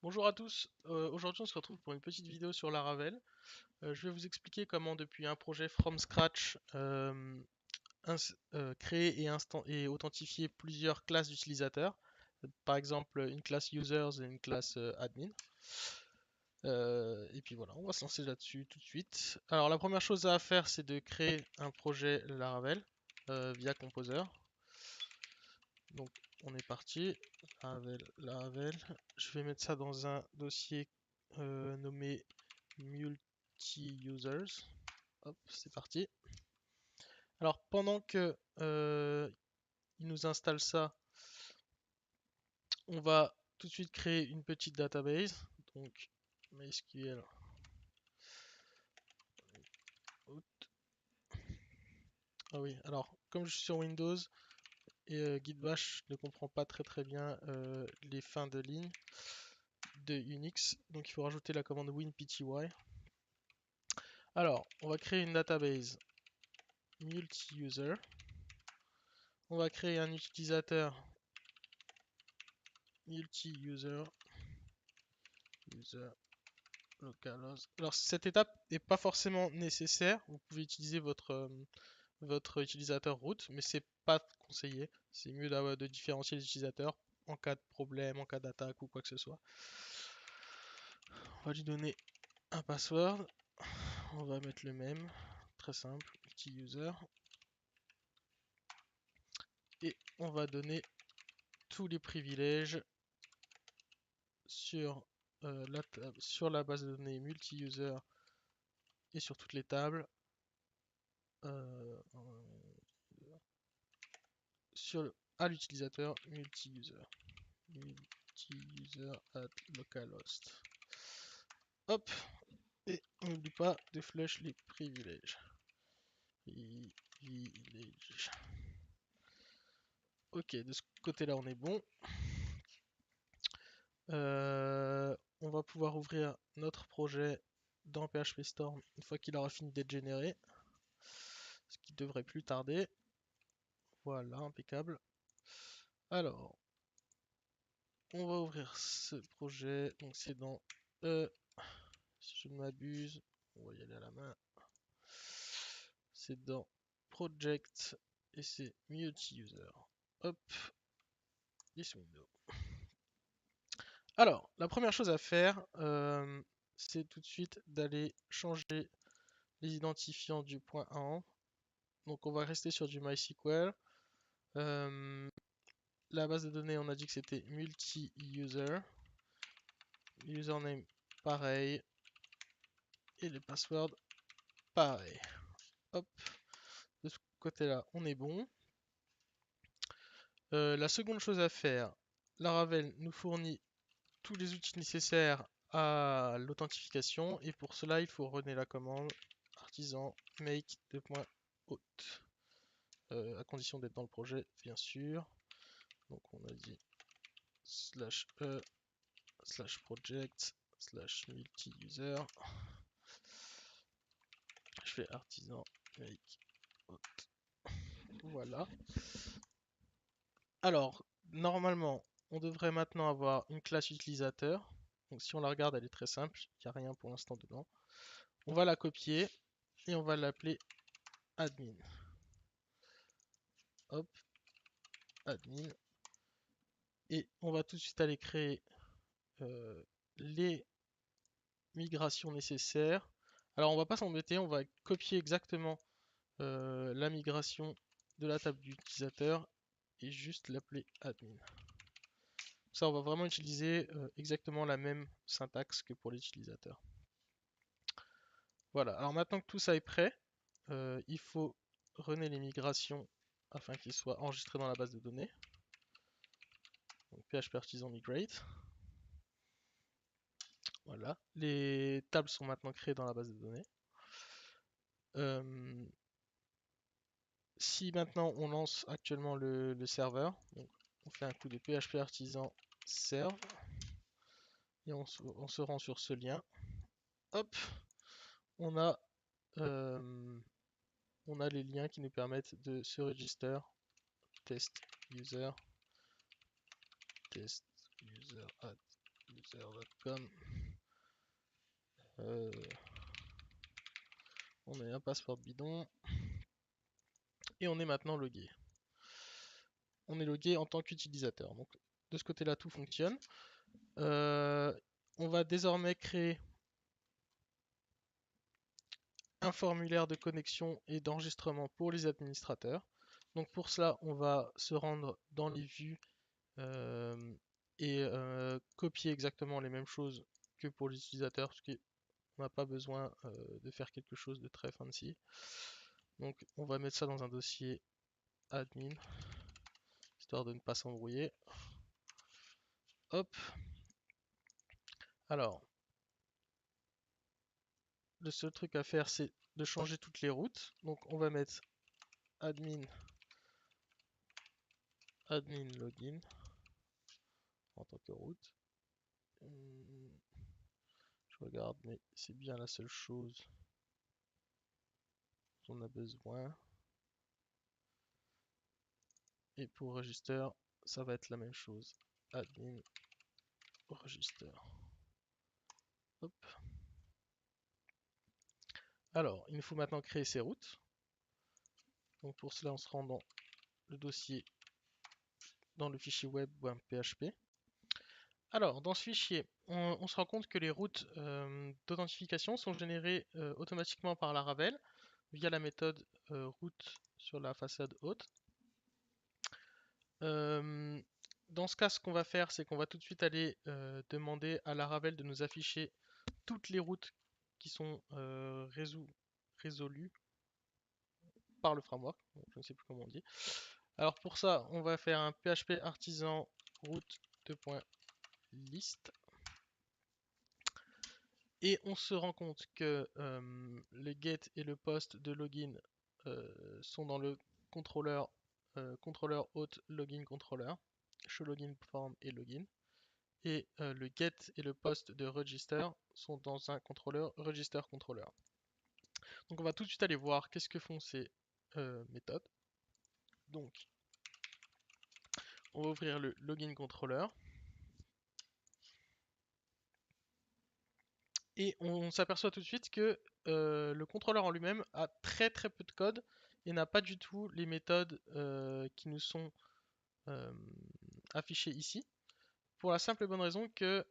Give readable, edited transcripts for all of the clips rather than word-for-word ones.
Bonjour à tous, aujourd'hui on se retrouve pour une petite vidéo sur Laravel. Je vais vous expliquer comment depuis un projet from scratch créer et authentifier plusieurs classes d'utilisateurs. Par exemple une classe users et une classe admin. Et puis voilà, on va se lancer là-dessus tout de suite. Alors la première chose à faire c'est de créer un projet Laravel via Composer. Donc on est parti, Laravel. Je vais mettre ça dans un dossier nommé multi-users. Hop, c'est parti. Alors pendant que il nous installe ça, on va tout de suite créer une petite database. Donc MySQL. Ah oui, alors comme je suis sur Windows et Git Bash ne comprend pas très bien les fins de ligne de Unix, donc il faut rajouter la commande winpty. Alors, on va créer une database multi-user. On va créer un utilisateur multi-user user localhost. Alors cette étape n'est pas forcément nécessaire. Vous pouvez utiliser votre utilisateur root, mais c'est pas conseillé. C'est mieux de différencier les utilisateurs en cas de problème, en cas d'attaque ou quoi que ce soit. On va lui donner un password. On va mettre le même, très simple, multi-user. Et on va donner tous les privilèges sur, sur la base de données multi-user et sur toutes les tables à l'utilisateur multi-user. Multi-user at localhost. Hop, et on n'oublie pas de flush les privilèges. Privilèges. Ok, de ce côté-là, on est bon. On va pouvoir ouvrir notre projet dans PHP Storm une fois qu'il aura fini d'être généré. Ce qui devrait plus tarder. Voilà, impeccable. Alors, on va ouvrir ce projet. Donc c'est dans si je ne m'abuse, on va y aller à la main. C'est dans Project et c'est multi-user. Hop, this window. Alors, la première chose à faire, c'est tout de suite d'aller changer les identifiants du point A. Donc on va rester sur du MySQL. La base de données, on a dit que c'était multi-user. Username, pareil. Et les passwords, pareil. Hop, de ce côté-là, on est bon. La seconde chose à faire, Laravel nous fournit tous les outils nécessaires à l'authentification et pour cela il faut runner la commande artisan make .out à condition d'être dans le projet bien sûr. Donc on a dit /e /project /multi-user. Je fais artisan make out. Voilà. Alors, normalement, on devrait maintenant avoir une classe utilisateur. Donc si on la regarde, elle est très simple, il n'y a rien pour l'instant dedans. On va la copier et on va l'appeler admin. Hop, admin. Et on va tout de suite aller créer les migrations nécessaires. Alors on va pas s'embêter, on va copier exactement la migration de la table d'utilisateur et juste l'appeler admin. Ça, on va vraiment utiliser exactement la même syntaxe que pour l'utilisateur. Voilà, alors maintenant que tout ça est prêt, il faut runner les migrations afin qu'ils soient enregistrés dans la base de données. Donc PHP artisan migrate. Voilà, les tables sont maintenant créées dans la base de données. Si maintenant on lance actuellement le serveur, donc on fait un coup de PHP artisan serve et on se rend sur ce lien. Hop, on a les liens qui nous permettent de se register. Test user at browser.com. On met un passeport bidon. Et on est maintenant logué. On est logué en tant qu'utilisateur. Donc de ce côté-là, tout fonctionne. On va désormais créer un formulaire de connexion et d'enregistrement pour les administrateurs. Donc pour cela, on va se rendre dans les vues et copier exactement les mêmes choses que pour les utilisateurs, parce qu'on n'a pas besoin de faire quelque chose de très fancy. Donc on va mettre ça dans un dossier admin, histoire de ne pas s'embrouiller. Hop. Alors, le seul truc à faire, c'est de changer toutes les routes. Donc on va mettre admin login en tant que route. Je regarde, mais c'est bien la seule chose dont on a besoin. Et pour register, ça va être la même chose. Admin register. Hop. Alors, il nous faut maintenant créer ces routes. Donc pour cela, on se rend dans le dossier, dans le fichier web.php. Alors, dans ce fichier, on se rend compte que les routes d'authentification sont générées automatiquement par Laravel via la méthode route sur la façade haute. Dans ce cas, ce qu'on va faire, c'est qu'on va tout de suite aller demander à Laravel de nous afficher toutes les routes qui sont résolues par le framework. Je ne sais plus comment on dit. Alors pour ça, on va faire un php artisan route 2.list. Et on se rend compte que le get et le post de login sont dans le contrôleur hôte login controller, show login form et login. Et le get et le post de register sont dans un contrôleur register controller. Donc on va tout de suite aller voir qu'est-ce que font ces méthodes. Donc on va ouvrir le login controller. Et on s'aperçoit tout de suite que le contrôleur en lui-même a très peu de code et n'a pas du tout les méthodes qui nous sont affichées ici. Pour la simple et bonne raison que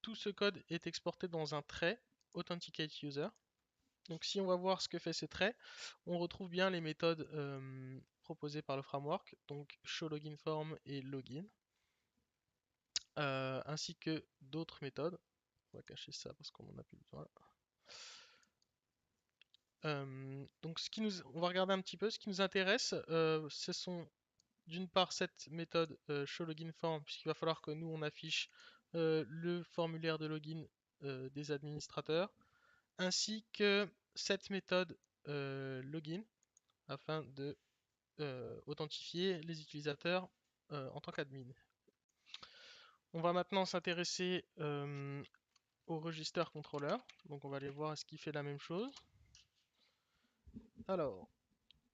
tout ce code est exporté dans un trait Authenticate User. Donc si on va voir ce que fait ce trait, on retrouve bien les méthodes proposées par le framework, donc show login form et login, ainsi que d'autres méthodes. On va cacher ça parce qu'on en a plus besoin. Donc on va regarder un petit peu. Ce qui nous intéresse, ce sont d'une part cette méthode show login form, puisqu'il va falloir que nous on affiche le formulaire de login des administrateurs, ainsi que cette méthode login afin de authentifier les utilisateurs en tant qu'admin. On va maintenant s'intéresser au register controller. Donc on va aller voir est-ce qu'il fait la même chose. Alors,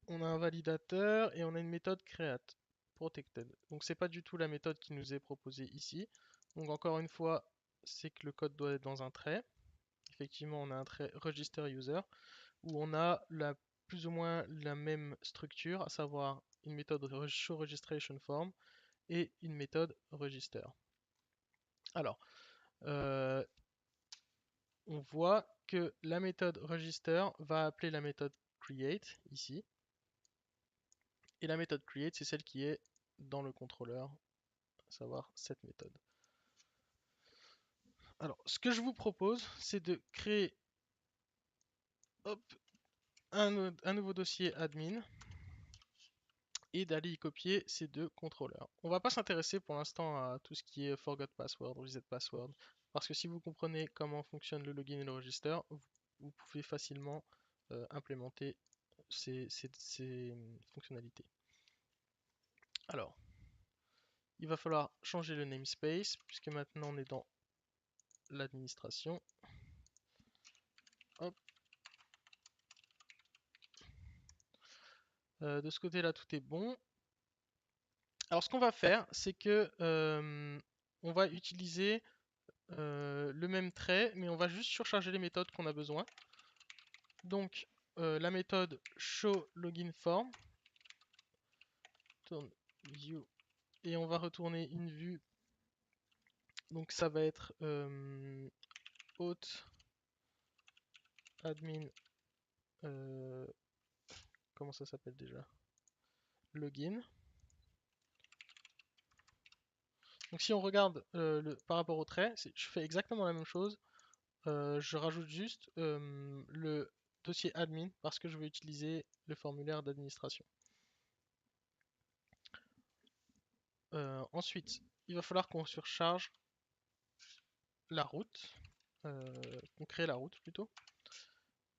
on a un validateur et on a une méthode create protected. Donc c'est pas du tout la méthode qui nous est proposée ici. Donc encore une fois, c'est que le code doit être dans un trait. Effectivement, on a un trait register user où on a plus ou moins la même structure, à savoir une méthode show registration form et une méthode register. Alors, on voit que la méthode register va appeler la méthode create ici. Et la méthode create, c'est celle qui est dans le contrôleur, à savoir cette méthode. Alors, ce que je vous propose, c'est de créer un nouveau dossier admin et d'aller y copier ces deux contrôleurs. On va pas s'intéresser pour l'instant à tout ce qui est forgot password, reset password, parce que si vous comprenez comment fonctionne le login et le register, vous pouvez facilement implémenter ces fonctionnalités. Alors, il va falloir changer le namespace, puisque maintenant on est dans l'administration. De ce côté-là, tout est bon. Alors, ce qu'on va faire, c'est que on va utiliser le même trait, mais on va juste surcharger les méthodes qu'on a besoin. Donc, la méthode showLoginForm, tourne view, et on va retourner une vue. Donc, ça va être auth admin, comment ça s'appelle déjà? Login. Donc, si on regarde par rapport au trait, je fais exactement la même chose. Je rajoute juste le dossier admin parce que je veux utiliser le formulaire d'administration. Ensuite, il va falloir qu'on surcharge la route, qu'on crée la route plutôt.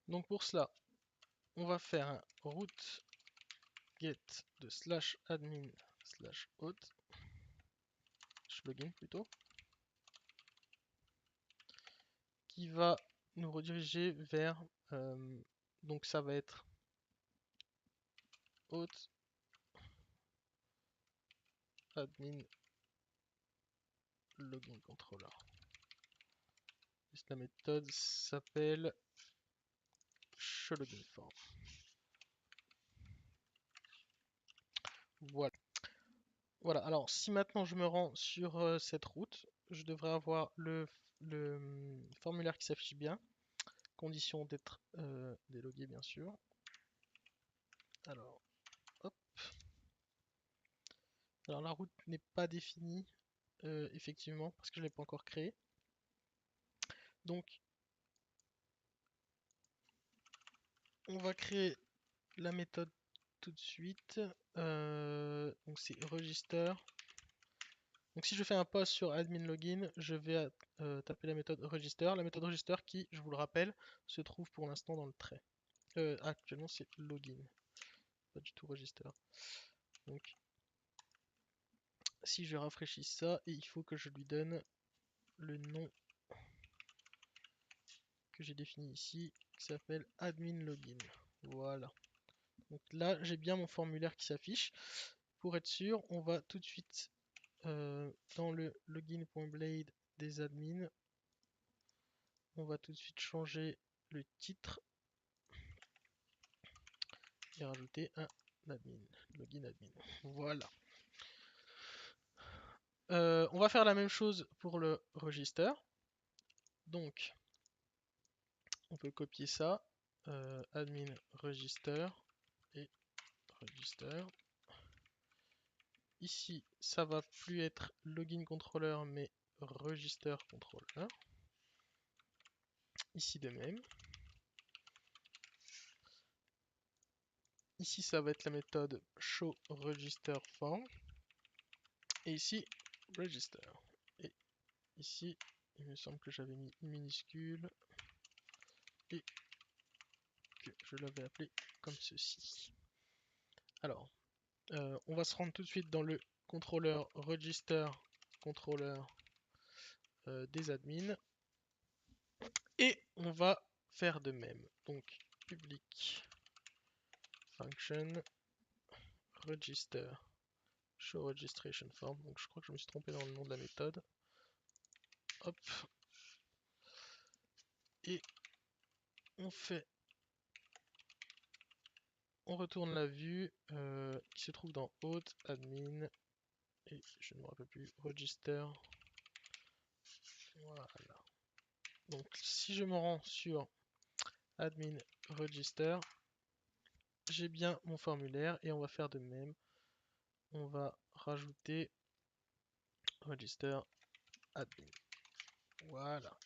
Donc pour cela, on va faire un route get de /admin /auth login plutôt, qui va nous rediriger vers, donc ça va être auth admin login controller. La méthode s'appelle showLoginForm. Voilà. Voilà, alors si maintenant je me rends sur cette route, je devrais avoir le formulaire qui s'affiche bien. Condition d'être délogué bien sûr. Alors, hop. Alors la route n'est pas définie, effectivement, parce que je ne l'ai pas encore créée. Donc, on va créer la méthode tout de suite. Donc c'est register. Donc si je fais un post sur admin login, je vais taper la méthode register. La méthode register qui, je vous le rappelle, se trouve pour l'instant dans le trait. Actuellement c'est login, pas du tout register. Donc si je rafraîchis ça, et il faut que je lui donne le nom que j'ai défini ici, qui s'appelle admin login. Voilà. Donc là j'ai bien mon formulaire qui s'affiche. Pour être sûr, on va tout de suite dans le login.blade des admins. On va tout de suite changer le titre et rajouter un admin, login admin. Voilà. On va faire la même chose pour le register. Donc, on peut copier ça, admin register et register. Ici, ça va plus être login controller mais register controller. Ici de même. Ici, ça va être la méthode show register form. Et ici, register. Et ici, il me semble que j'avais mis une minuscule et que je l'avais appelé comme ceci. Alors, on va se rendre tout de suite dans le contrôleur register controller des admins et on va faire de même. Donc, public function register show registration form. Donc, je crois que je me suis trompé dans le nom de la méthode. Hop. Et on retourne la vue qui se trouve dans auth admin et je ne me rappelle plus register. Voilà. Donc si je me rends sur admin register, j'ai bien mon formulaire et on va faire de même. On va rajouter register admin. Voilà.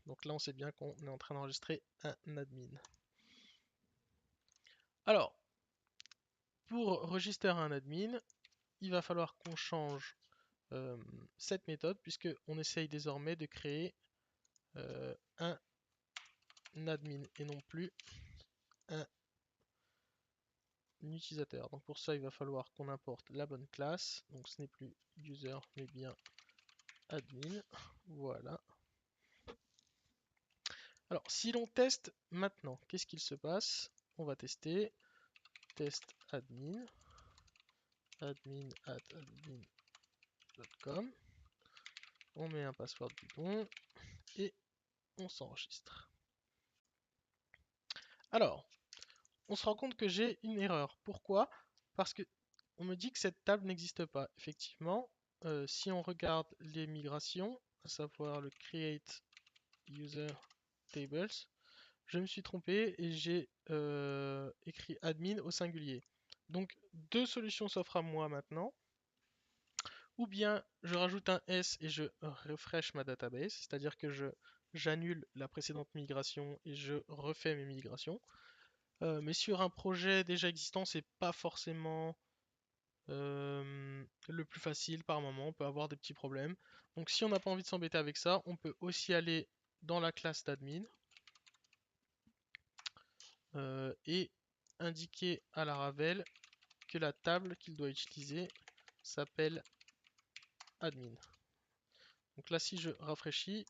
Donc là on sait bien qu'on est en train d'enregistrer un admin. Alors, pour register un admin, il va falloir qu'on change cette méthode puisque on essaye désormais de créer un admin et non plus un utilisateur. Donc pour ça, il va falloir qu'on importe la bonne classe. Donc ce n'est plus user, mais bien admin. Voilà. Alors, si l'on teste maintenant, qu'est-ce qu'il se passe? On va tester test admin, admin@admin.com. On met un password bidon. et on s'enregistre. Alors, on se rend compte que j'ai une erreur. Pourquoi? Parce que on me dit que cette table n'existe pas. Effectivement, si on regarde les migrations, à savoir le create user tables, je me suis trompé et j'ai écrit admin au singulier. Donc deux solutions s'offrent à moi maintenant. Ou bien je rajoute un S et je refresh ma database, c'est-à-dire que j'annule la précédente migration et je refais mes migrations. Mais sur un projet déjà existant, c'est pas forcément le plus facile par moment, on peut avoir des petits problèmes. Donc si on n'a pas envie de s'embêter avec ça, on peut aussi aller dans la classe d'admin et indiquer à Laravel que la table qu'il doit utiliser s'appelle admin. Donc là, si je rafraîchis,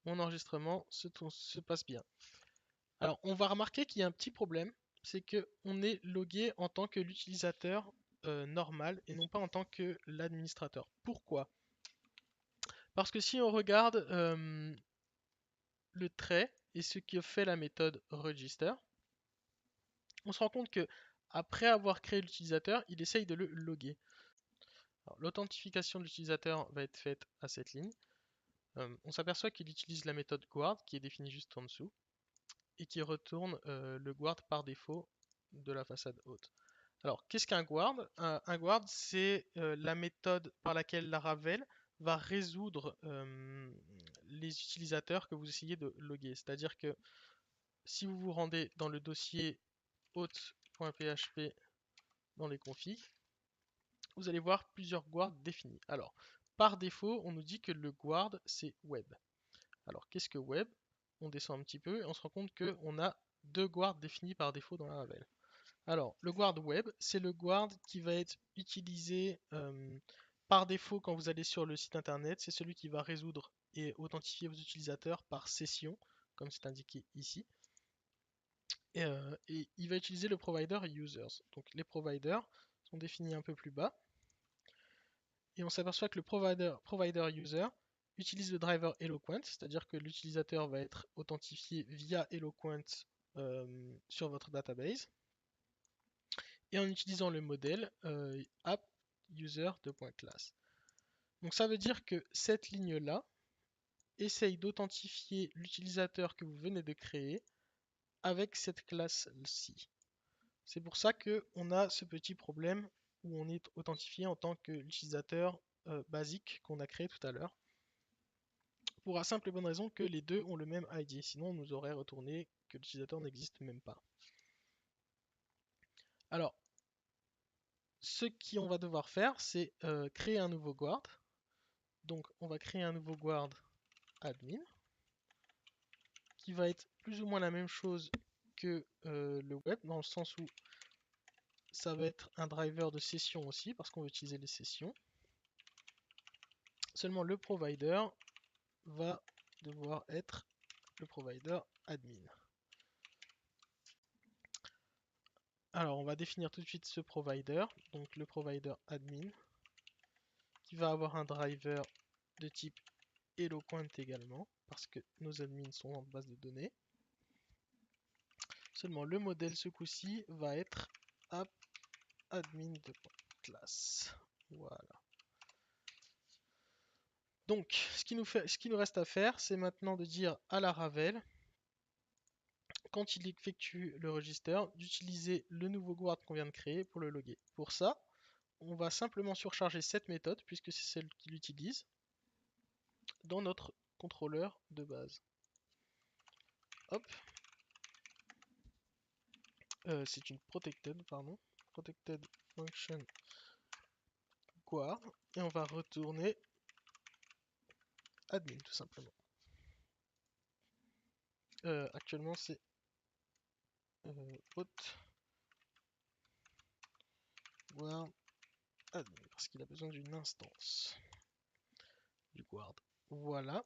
mon enregistrement se passe bien. Alors, on va remarquer qu'il y a un petit problème, c'est qu'on est logué en tant que l'utilisateur normal et non pas en tant que l'administrateur. Pourquoi? Parce que si on regarde le trait et ce que fait la méthode register, on se rend compte que après avoir créé l'utilisateur, il essaye de le loguer. L'authentification de l'utilisateur va être faite à cette ligne. On s'aperçoit qu'il utilise la méthode guard qui est définie juste en dessous et qui retourne le guard par défaut de la façade haute. Alors, qu'est-ce qu'un guard? Un guard, c'est la méthode par laquelle Laravel va résoudre les utilisateurs que vous essayez de loguer. C'est-à-dire que si vous vous rendez dans le dossier hôte.php dans les configs, vous allez voir plusieurs guards définis. Alors, par défaut, on nous dit que le guard, c'est web. Alors, qu'est-ce que web? On descend un petit peu et on se rend compte qu'on a deux guards définis par défaut dans Laravel. Alors, le guard web, c'est le guard qui va être utilisé par défaut quand vous allez sur le site internet. C'est celui qui va résoudre et authentifier vos utilisateurs par session, comme c'est indiqué ici. Et il va utiliser le provider users. Donc les providers sont définis un peu plus bas. Et on s'aperçoit que le provider user utilise le driver Eloquent, c'est-à-dire que l'utilisateur va être authentifié via Eloquent sur votre database. Et en utilisant le modèle app user .class. Donc ça veut dire que cette ligne-là essaye d'authentifier l'utilisateur que vous venez de créer avec cette classe-ci. C'est pour ça qu'on a ce petit problème où on est authentifié en tant que l'utilisateur basique qu'on a créé tout à l'heure. Pour la simple et bonne raison que les deux ont le même ID, sinon on nous aurait retourné que l'utilisateur n'existe même pas. Alors, ce qu'on va devoir faire, c'est créer un nouveau guard. Donc on va créer un nouveau guard admin qui va être plus ou moins la même chose que le web, dans le sens où ça va être un driver de session aussi, parce qu'on va utiliser les sessions. Seulement le provider va devoir être le provider admin. Alors on va définir tout de suite ce provider, donc le provider admin, qui va avoir un driver de type Eloquent également, parce que nos admins sont en base de données. Seulement le modèle ce coup-ci va être app admin de classe. Voilà. Donc, ce qui nous reste à faire, c'est maintenant de dire à Laravel, quand il effectue le register, d'utiliser le nouveau guard qu'on vient de créer pour le loguer. Pour ça, on va simplement surcharger cette méthode, puisque c'est celle qu'il utilise, dans notre contrôleur de base. Hop. C'est une protected, pardon. Protected function guard. Et on va retourner admin, tout simplement. Actuellement, c'est hôte guard admin, parce qu'il a besoin d'une instance du guard. Voilà.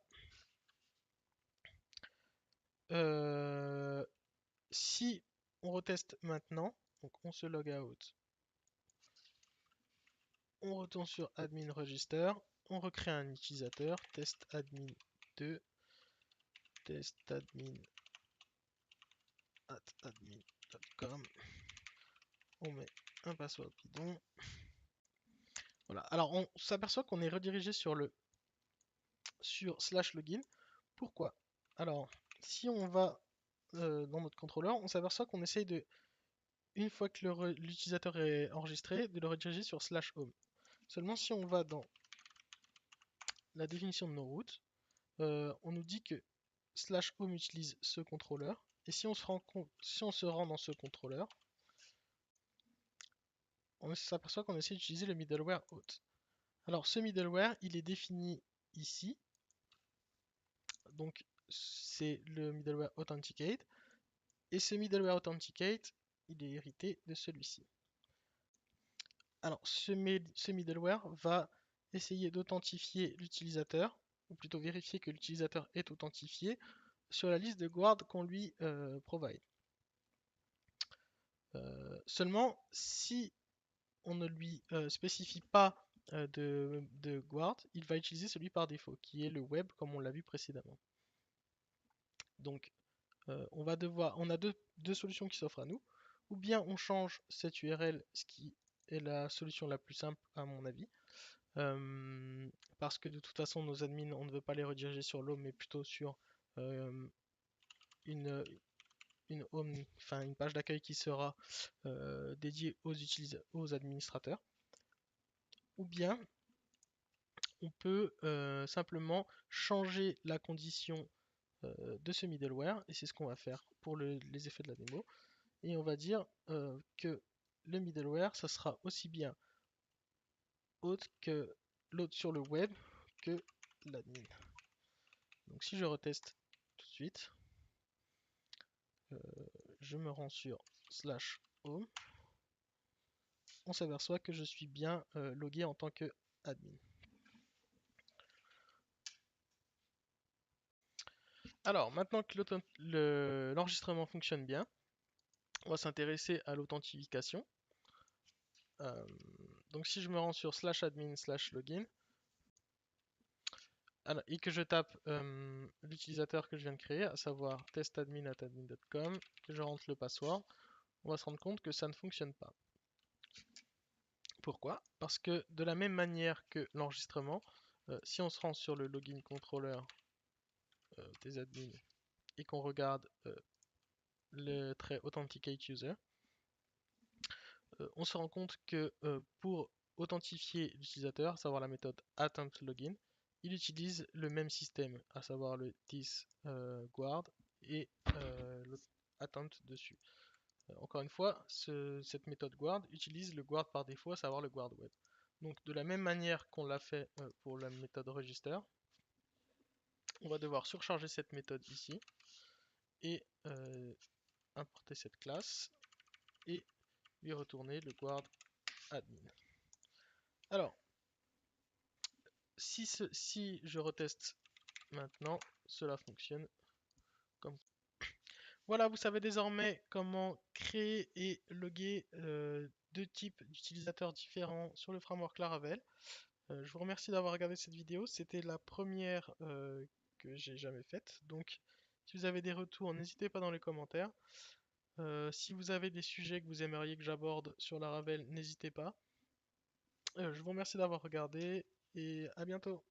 Si on reteste maintenant, donc on se log out, on retourne sur admin register, on recrée un utilisateur, test admin de testadmin@admin.com. On met un password bidon. Voilà. Alors on s'aperçoit qu'on est redirigé sur /login. Pourquoi? Alors, si on va dans notre contrôleur, on s'aperçoit qu'on essaye de, une fois que l'utilisateur est enregistré, de le rediriger sur /home. Seulement si on va dans la définition de nos routes, on nous dit que /home utilise ce contrôleur. Et si on se rend dans ce contrôleur, on s'aperçoit qu'on essaie d'utiliser le middleware auth. Alors ce middleware, il est défini ici. Donc c'est le middleware authenticate. Et ce middleware authenticate, il est hérité de celui-ci. Alors ce middleware va essayer d'authentifier l'utilisateur, ou plutôt vérifier que l'utilisateur est authentifié sur la liste de guard qu'on lui provide. Seulement, si on ne lui spécifie pas de guard, il va utiliser celui par défaut, qui est le web, comme on l'a vu précédemment. Donc, on a deux solutions qui s'offrent à nous. Ou bien on change cette URL, ce qui est la solution la plus simple à mon avis. Parce que de toute façon, nos admins, on ne veut pas les rediriger sur l'home, mais plutôt sur une page d'accueil qui sera dédiée aux administrateurs. Ou bien on peut simplement changer la condition de ce middleware, et c'est ce qu'on va faire pour les effets de la démo. Et on va dire que le middleware, ça sera aussi bien autre que l'autre sur le web que l'admin. Donc si je reteste tout de suite, je me rends sur /home, on s'aperçoit que je suis bien logué en tant que admin. Alors maintenant que l'enregistrement fonctionne bien, on va s'intéresser à l'authentification. Donc si je me rends sur /admin/login et que je tape l'utilisateur que je viens de créer, à savoir testadmin@admin.com, que je rentre le password, on va se rendre compte que ça ne fonctionne pas. Pourquoi? Parce que de la même manière que l'enregistrement, si on se rend sur le login controller des admins et qu'on regarde le trait Authenticate User, on se rend compte que pour authentifier l'utilisateur, à savoir la méthode attemptLogin, il utilise le même système, à savoir le thisGuard et attempt dessus. Encore une fois, cette méthode guard utilise le guard par défaut, à savoir le guard web. Donc de la même manière qu'on l'a fait pour la méthode register, on va devoir surcharger cette méthode ici et importer cette classe et lui retourner le guard admin. Alors, si je reteste maintenant, cela fonctionne comme ça. Voilà, vous savez désormais comment créer et loguer deux types d'utilisateurs différents sur le framework Laravel. Je vous remercie d'avoir regardé cette vidéo, c'était la première que j'ai jamais faite. Donc, si vous avez des retours, n'hésitez pas dans les commentaires. Si vous avez des sujets que vous aimeriez que j'aborde sur Laravel, n'hésitez pas. Je vous remercie d'avoir regardé et à bientôt.